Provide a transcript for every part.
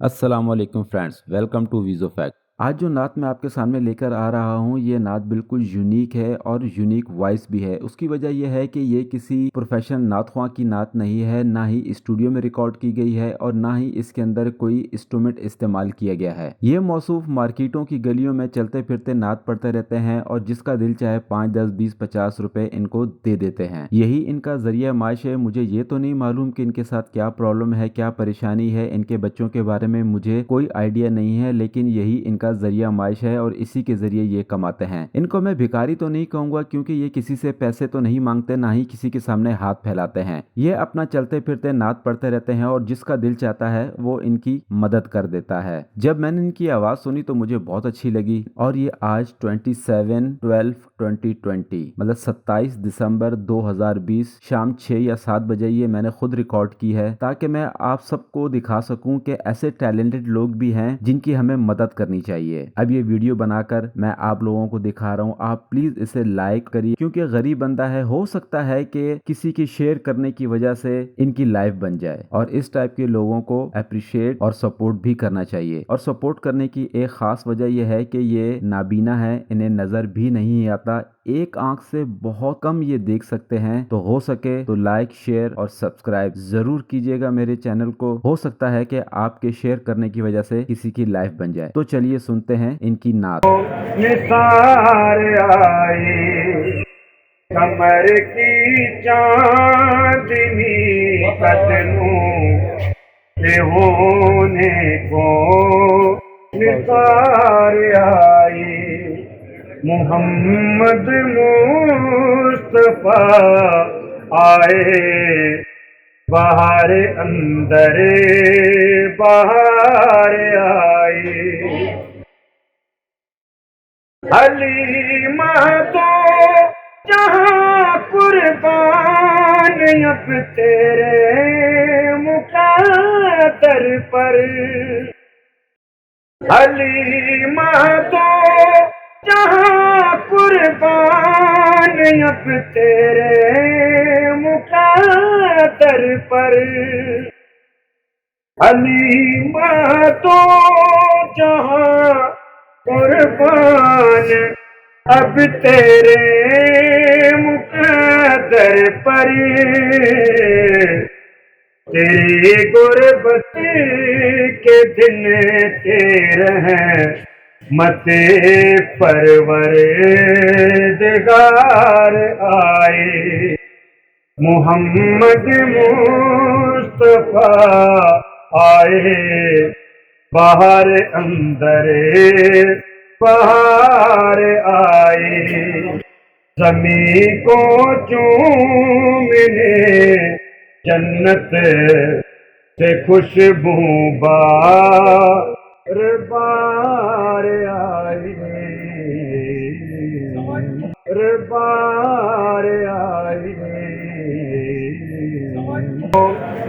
अस्सलाम वालेकुम friends, welcome to वीज़ो fact. आज जो नात मैं आपके सामने लेकर आ रहा हूँ, ये नात बिल्कुल यूनिक है और यूनिक वॉइस भी है। उसकी वजह यह है कि ये किसी प्रोफेशनल नात ख्वां की नात नहीं है, ना ही स्टूडियो में रिकॉर्ड की गई है और ना ही इसके अंदर कोई इंस्ट्रूमेंट इस्तेमाल किया गया है। ये मौसूफ मार्केटों की गलियों में चलते फिरते नात पढ़ते रहते हैं और जिसका दिल चाहे 5, 10, 20, 50 रुपए इनको दे देते हैं। यही इनका जरिया माश है। मुझे ये तो नहीं मालूम कि इनके साथ क्या प्रॉब्लम है, क्या परेशानी है, इनके बच्चों के बारे में मुझे कोई आइडिया नहीं है, लेकिन यही इनका जरिया माइश है और इसी के जरिए ये कमाते हैं। इनको मैं भिखारी तो नहीं कहूंगा क्योंकि ये किसी से पैसे तो नहीं मांगते, ना ही किसी के सामने हाथ फैलाते हैं। ये अपना चलते फिरते नात पढ़ते रहते हैं और जिसका दिल चाहता है वो इनकी मदद कर देता है। जब मैंने इनकी आवाज सुनी तो मुझे बहुत अच्छी लगी और ये आज 27/12/2020 मतलब 27 दिसंबर 2020 शाम 6 या 7 बजे ये मैंने खुद रिकॉर्ड की है, ताकि मैं आप सबको दिखा सकूं कि ऐसे टैलेंटेड लोग भी हैं जिनकी हमें मदद करनी चाहिए। अब ये वीडियो बनाकर मैं आप लोगों को दिखा रहा हूँ, आप प्लीज इसे लाइक करिए क्योंकि गरीब बंदा है, हो सकता है कि किसी की शेयर करने की वजह से इनकी लाइफ बन जाए। और इस टाइप के लोगों को अप्रिशिएट और सपोर्ट भी करना चाहिए। और सपोर्ट करने की एक खास वजह यह है कि ये नाबीना है, इन्हें नजर भी नहीं आता, एक आंख से बहुत कम ये देख सकते हैं। तो हो सके तो लाइक, शेयर और सब्सक्राइब जरूर कीजिएगा मेरे चैनल को। हो सकता है कि आपके शेयर करने की वजह से किसी की लाइफ बन जाए। तो चलिए सुनते हैं इनकी नात। निसार आए कमर की चांदनी कदनों से होने को निसार आए मोहम्मद मुस्तफा आए बाहर अंदर बाहर आए हलीमा तो जहाँ कुर्बान अब तेरे मुक़द्दर पर हलीमा तो जहाँ कुर्बान अब तेरे मुक़द्दर पर हलीमा तो जहाँ कुर्बान अब तेरे मुक़द्दर पर तेरी गुर्बत के दिन तेरे हैं मते परवरदिगार आए मोहम्मद मुस्तफा आए बाहर अंदर बाहर आए ज़मीं को चूमने जन्नत से खुशबू बार बार आए बार आए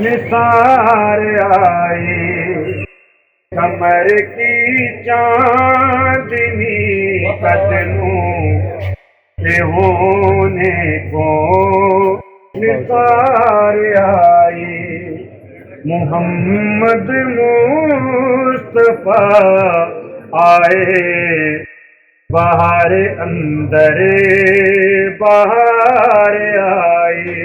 निसार आए कमर की चांदनी कदनों से होने को निसार आए मोहम्मद मुस्तफा आए बाहर अंदर बाहर आए